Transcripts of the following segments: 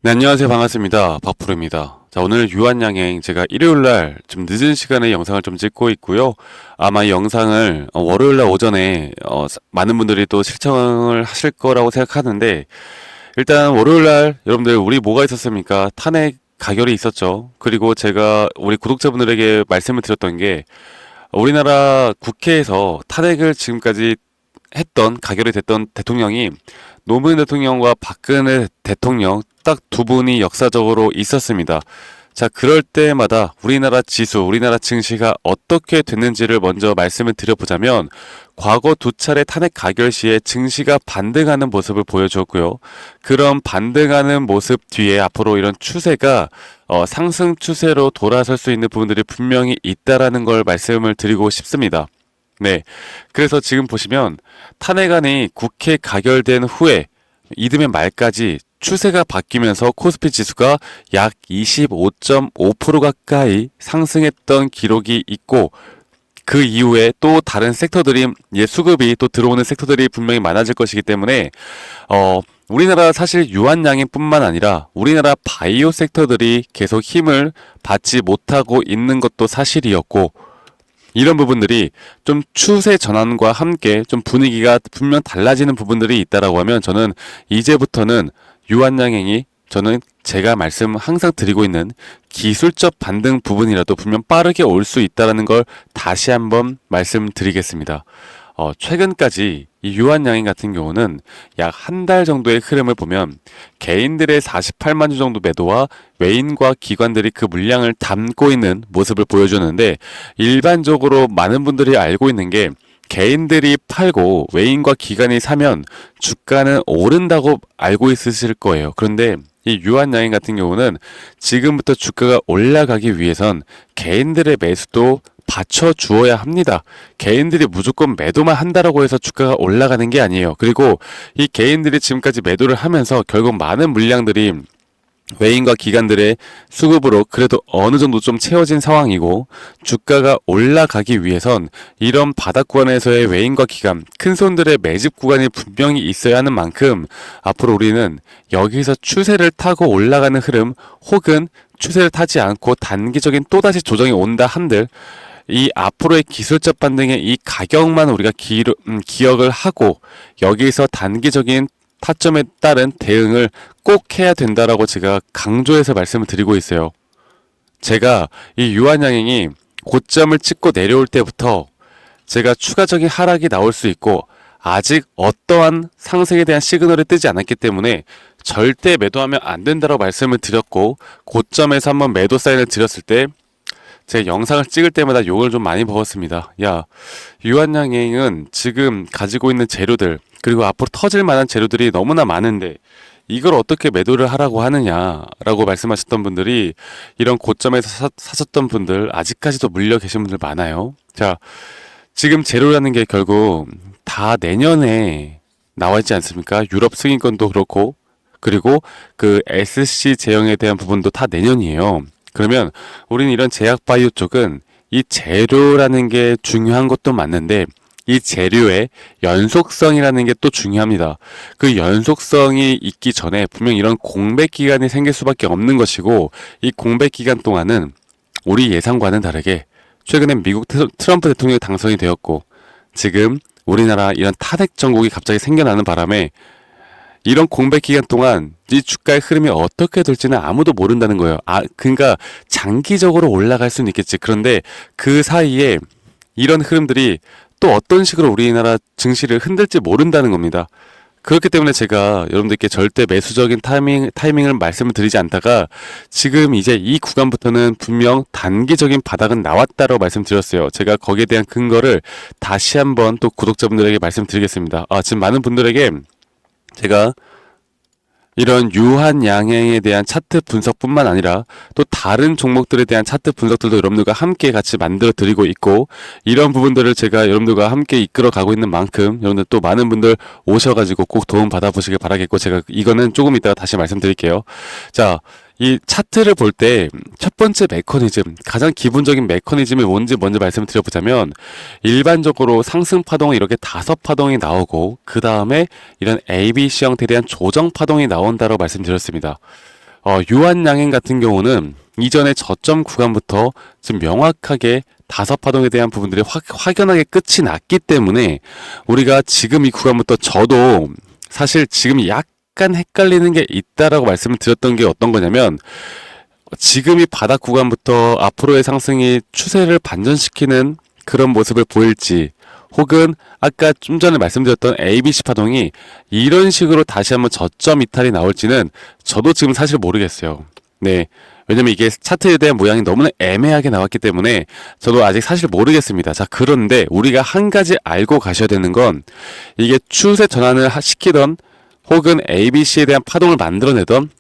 네, 안녕하세요. 반갑습니다. 박프로입니다. 자, 오늘 유한양행 제가 일요일날 좀 늦은 시간에 영상을 좀 찍고 있고요. 아마 이 영상을 월요일날 오전에 많은 분들이 또 시청을 하실 거라고 생각하는데, 일단 월요일날 여러분들 우리 뭐가 있었습니까? 탄핵 가결이 있었죠. 그리고 제가 우리 구독자분들에게 말씀을 드렸던 게, 우리나라 국회에서 탄핵을 지금까지 했던 가결이 됐던 대통령이 노무현 대통령과 박근혜 대통령 딱 두 분이 역사적으로 있었습니다. 자, 그럴 때마다 우리나라 지수, 우리나라 증시가 어떻게 됐는지를 먼저 말씀을 드려보자면, 과거 두 차례 탄핵 가결 시에 증시가 반등하는 모습을 보여주었고요. 그런 반등하는 모습 뒤에 앞으로 이런 추세가 상승 추세로 돌아설 수 있는 부분들이 분명히 있다라는 걸 말씀을 드리고 싶습니다. 네. 그래서 지금 보시면 탄핵안이 국회 가결된 후에 이듬해 말까지 추세가 바뀌면서 코스피 지수가 약 25.5% 가까이 상승했던 기록이 있고, 그 이후에 또 다른 섹터들이 수급이 또 들어오는 섹터들이 분명히 많아질 것이기 때문에 우리나라 사실 유한양행뿐만 아니라 우리나라 바이오 섹터들이 계속 힘을 받지 못하고 있는 것도 사실이었고, 이런 부분들이 좀 추세 전환과 함께 좀 분위기가 분명 달라지는 부분들이 있다라고 하면, 저는 이제부터는 유한양행이 저는 제가 말씀 항상 드리고 있는 기술적 반등 부분이라도 분명 빠르게 올 수 있다라는 걸 다시 한번 말씀드리겠습니다. 최근까지 이 유한양행 같은 경우는 약 한 달 정도의 흐름을 보면 개인들의 48만 주 정도 매도와 외인과 기관들이 그 물량을 담고 있는 모습을 보여주는데, 일반적으로 많은 분들이 알고 있는 게 개인들이 팔고 외인과 기관이 사면 주가는 오른다고 알고 있으실 거예요. 그런데 이 유한양행 같은 경우는 지금부터 주가가 올라가기 위해선 개인들의 매수도 받쳐주어야 합니다. 개인들이 무조건 매도만 한다라고 해서 주가가 올라가는 게 아니에요. 그리고 이 개인들이 지금까지 매도를 하면서 결국 많은 물량들이 외인과 기관들의 수급으로 그래도 어느 정도 좀 채워진 상황이고, 주가가 올라가기 위해선 이런 바닥 구간에서의 외인과 기관, 큰 손들의 매집 구간이 분명히 있어야 하는 만큼, 앞으로 우리는 여기서 추세를 타고 올라가는 흐름, 혹은 추세를 타지 않고 단기적인 또다시 조정이 온다 한들, 이 앞으로의 기술적 반등의 이 가격만 우리가 기억을 하고 여기서 단기적인 타점에 따른 대응을 꼭 해야 된다라고 제가 강조해서 말씀을 드리고 있어요. 제가 이 유한양행이 고점을 찍고 내려올 때부터 제가 추가적인 하락이 나올 수 있고, 아직 어떠한 상승에 대한 시그널이 뜨지 않았기 때문에 절대 매도하면 안 된다고 말씀을 드렸고, 고점에서 한번 매도 사인을 드렸을 때 제가 영상을 찍을 때마다 욕을 좀 많이 먹었습니다. 야, 유한양행은 지금 가지고 있는 재료들, 그리고 앞으로 터질 만한 재료들이 너무나 많은데 이걸 어떻게 매도를 하라고 하느냐라고 말씀하셨던 분들이, 이런 고점에서 사셨던 분들 아직까지도 물려 계신 분들 많아요. 자, 지금 재료라는 게 결국 다 내년에 나와 있지 않습니까? 유럽 승인권도 그렇고, 그리고 그 SC 제형에 대한 부분도 다 내년이에요. 그러면 우리는 이런 제약바이오 쪽은 이 재료라는 게 중요한 것도 맞는데, 이 재료의 연속성이라는 게 또 중요합니다. 그 연속성이 있기 전에 분명 이런 공백 기간이 생길 수밖에 없는 것이고, 이 공백 기간 동안은 우리 예상과는 다르게 최근에 미국 트럼프 대통령이 당선이 되었고, 지금 우리나라 이런 탄핵 정국이 갑자기 생겨나는 바람에 이런 공백 기간 동안 이 주가의 흐름이 어떻게 될지는 아무도 모른다는 거예요. 그러니까 장기적으로 올라갈 수는 있겠지. 그런데 그 사이에 이런 흐름들이 또 어떤 식으로 우리나라 증시를 흔들지 모른다는 겁니다. 그렇기 때문에 제가 여러분들께 절대 매수적인 타이밍을 말씀을 드리지 않다가, 지금 이제 이 구간부터는 분명 단기적인 바닥은 나왔다고 말씀드렸어요. 제가 거기에 대한 근거를 다시 한번 또 구독자분들에게 말씀드리겠습니다. 지금 많은 분들에게 제가 이런 유한양행에 대한 차트 분석뿐만 아니라 또 다른 종목들에 대한 차트 분석들도 여러분들과 함께 같이 만들어 드리고 있고, 이런 부분들을 제가 여러분들과 함께 이끌어 가고 있는 만큼 여러분들 또 많은 분들 오셔가지고 꼭 도움 받아보시길 바라겠고, 제가 이거는 조금 이따가 다시 말씀드릴게요. 자, 이 차트를 볼 때 첫 번째 메커니즘, 가장 기본적인 메커니즘이 뭔지 먼저 말씀을 드려보자면, 일반적으로 상승 파동이 이렇게 5파동이 나오고 그 다음에 이런 ABC 형태에 대한 조정 파동이 나온다고 말씀드렸습니다. 유한양행 같은 경우는 이전에 저점 구간부터 지금 명확하게 다섯 파동에 대한 부분들이 확연하게 끝이 났기 때문에 우리가 지금 이 구간부터 저도 사실 지금 약간 헷갈리는 게 있다라고 말씀을 드렸던 게 어떤 거냐면 지금 이 바닥 구간부터 앞으로의 상승이 추세를 반전시키는 그런 모습을 보일지 혹은 아까 좀 전에 말씀드렸던 ABC 파동이 이런 식으로 다시 한번 저점 이탈이 나올지는 저도 지금 사실 모르겠어요. 네. 왜냐면 이게 차트에 대한 모양이 너무나 애매하게 나왔기 때문에 저도 아직 사실 모르겠습니다. 자, 그런데 우리가 한 가지 알고 가셔야 되는 건 이게 추세 전환을 시키던 혹은 ABC에 대한 파동을 만들어내던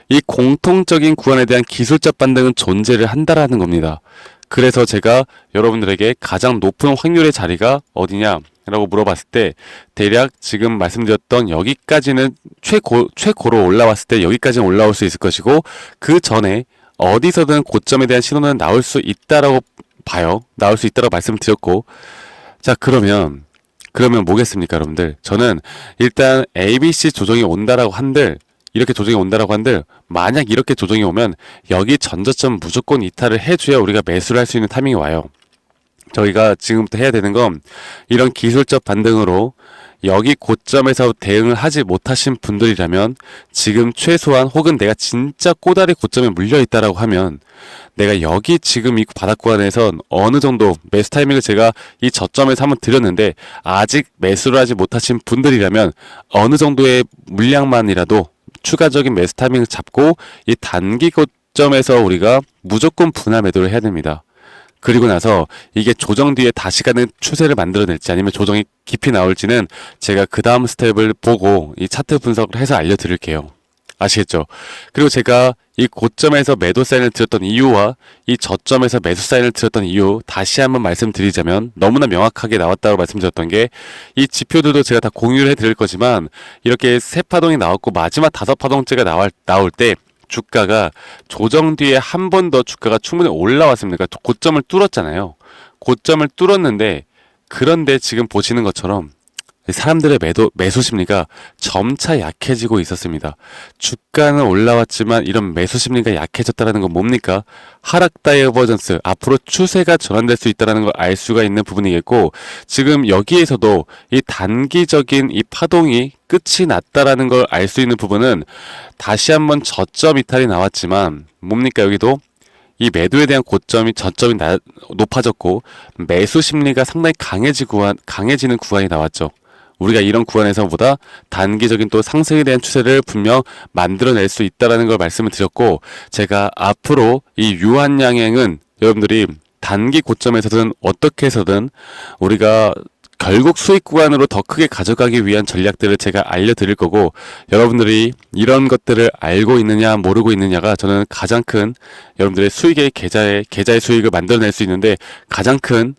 이 공통적인 구간에 대한 기술적 반등은 존재를 한다라는 겁니다. 그래서 제가 여러분들에게 가장 높은 확률의 자리가 어디냐라고 물어봤을 때 대략 지금 말씀드렸던 여기까지는 최고로 올라왔을 때 여기까지는 올라올 수 있을 것이고 그 전에 어디서든 고점에 대한 신호는 나올 수 있다라고 봐요. 나올 수 있다라고 말씀드렸고 자 그러면 뭐겠습니까 여러분들? 저는 일단 ABC 조정이 온다라고 한들 이렇게 조정이 온다라고 한들 만약 이렇게 조정이 오면 여기 전저점 무조건 이탈을 해줘야 우리가 매수를 할 수 있는 타이밍이 와요. 저희가 지금부터 해야 되는 건 이런 기술적 반등으로 여기 고점에서 대응을 하지 못하신 분들이라면 지금 최소한 혹은 내가 진짜 꼬다리 고점에 물려있다라고 하면 내가 여기 지금 이 바닥 구간에선 어느 정도 매수 타이밍을 제가 이 저점에서 한번 드렸는데 아직 매수를 하지 못하신 분들이라면 어느 정도의 물량만이라도 추가적인 매수 타이밍을 잡고 이 단기 고점에서 우리가 무조건 분할 매도를 해야 됩니다. 그리고 나서 이게 조정 뒤에 다시 가는 추세를 만들어낼지 아니면 조정이 깊이 나올지는 제가 그 다음 스텝을 보고 이 차트 분석을 해서 알려드릴게요. 아시겠죠? 그리고 제가 이 고점에서 매도 사인을 드렸던 이유와 이 저점에서 매수 사인을 드렸던 이유 다시 한번 말씀드리자면 너무나 명확하게 나왔다고 말씀드렸던 게 이 지표들도 제가 다 공유를 해드릴 거지만 이렇게 세 파동이 나왔고 마지막 다섯 파동째가 나올 때 주가가 조정 뒤에 한 번 더 주가가 충분히 올라왔습니다. 그러니까 고점을 뚫었잖아요. 고점을 뚫었는데 그런데 지금 보시는 것처럼 사람들의 매수 심리가 점차 약해지고 있었습니다. 주가는 올라왔지만 이런 매수 심리가 약해졌다는 건 뭡니까? 하락 다이버전스, 앞으로 추세가 전환될 수 있다는 걸 알 수가 있는 부분이겠고 지금 여기에서도 이 단기적인 이 파동이 끝이 났다라는 걸 알 수 있는 부분은 다시 한번 저점 이탈이 나왔지만 뭡니까 여기도 이 매도에 대한 저점이 높아졌고 매수 심리가 상당히 강해지는 구간이 나왔죠. 우리가 이런 구간에서보다 단기적인 또 상승에 대한 추세를 분명 만들어낼 수 있다는 걸 말씀을 드렸고 제가 앞으로 이 유한양행은 여러분들이 단기 고점에서든 어떻게 해서든 우리가 결국 수익 구간으로 더 크게 가져가기 위한 전략들을 제가 알려드릴 거고 여러분들이 이런 것들을 알고 있느냐 모르고 있느냐가 저는 가장 큰 여러분들의 수익의 계좌의 수익을 만들어낼 수 있는데 가장 큰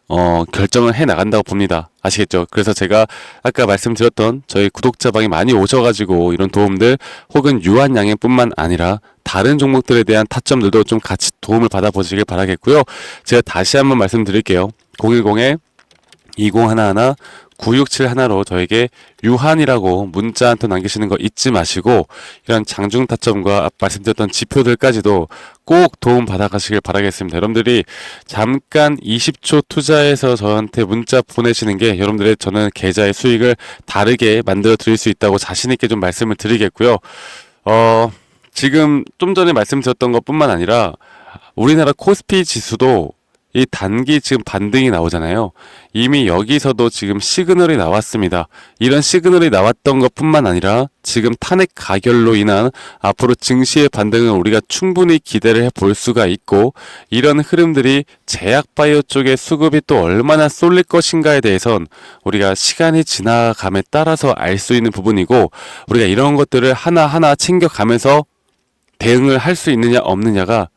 결정을 해 나간다고 봅니다. 아시겠죠? 그래서 제가 아까 말씀드렸던 저희 구독자방에 많이 오셔가지고 이런 도움들 혹은 유한양행뿐만 아니라 다른 종목들에 대한 타점들도 좀 같이 도움을 받아보시길 바라겠고요. 제가 다시 한번 말씀드릴게요. 010에 2011-9671로 저에게 유한이라고 문자 한 통 남기시는 거 잊지 마시고 이런 장중 타점과 말씀드렸던 지표들까지도 꼭 도움 받아가시길 바라겠습니다. 여러분들이 잠깐 20초 투자해서 저한테 문자 보내시는 게 여러분들의 저는 계좌의 수익을 다르게 만들어 드릴 수 있다고 자신있게 좀 말씀을 드리겠고요. 지금 좀 전에 말씀드렸던 것 뿐만 아니라 우리나라 코스피 지수도 이 단기 지금 반등이 나오잖아요. 이미 여기서도 지금 시그널이 나왔습니다. 이런 시그널이 나왔던 것뿐만 아니라 지금 탄핵 가결로 인한 앞으로 증시의 반등은 우리가 충분히 기대를 해볼 수가 있고 이런 흐름들이 제약바이오 쪽의 수급이 또 얼마나 쏠릴 것인가에 대해선 우리가 시간이 지나감에 따라서 알 수 있는 부분이고 우리가 이런 것들을 하나하나 챙겨가면서 대응을 할 수 있느냐 없느냐가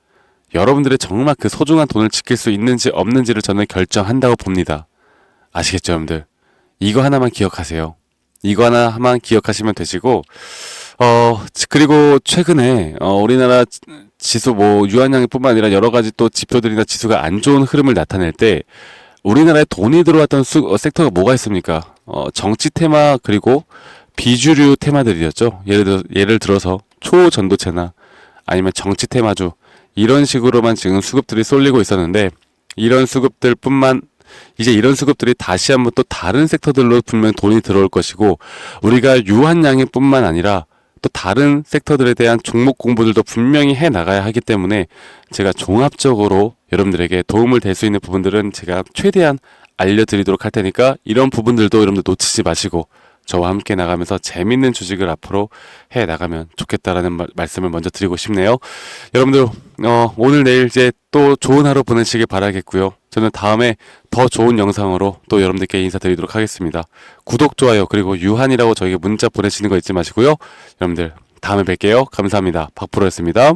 여러분들의 정말 그 소중한 돈을 지킬 수 있는지 없는지를 저는 결정한다고 봅니다. 아시겠죠, 여러분들? 이거 하나만 기억하세요. 이거 하나만 기억하시면 되시고, 그리고 최근에, 우리나라 지수 유한양뿐만 아니라 여러 가지 또 지표들이나 지수가 안 좋은 흐름을 나타낼 때, 우리나라에 돈이 들어왔던 섹터가 뭐가 있습니까? 정치 테마, 그리고 비주류 테마들이었죠. 예를 들어서 초전도체나 아니면 정치 테마주 이런 식으로만 지금 수급들이 쏠리고 있었는데 이런 수급들이 다시 한번 또 다른 섹터들로 분명 돈이 들어올 것이고 우리가 유한양행 뿐만 아니라 또 다른 섹터들에 대한 종목 공부들도 분명히 해 나가야 하기 때문에 제가 종합적으로 여러분들에게 도움을 될 수 있는 부분들은 제가 최대한 알려드리도록 할 테니까 이런 부분들도 여러분들 놓치지 마시고 저와 함께 나가면서 재밌는 주식을 앞으로 해 나가면 좋겠다라는 말씀을 먼저 드리고 싶네요. 여러분들 오늘 내일 이제 또 좋은 하루 보내시길 바라겠고요. 저는 다음에 더 좋은 영상으로 또 여러분들께 인사드리도록 하겠습니다. 구독, 좋아요 그리고 유한이라고 저에게 문자 보내시는 거 잊지 마시고요. 여러분들 다음에 뵐게요. 감사합니다. 박프로였습니다.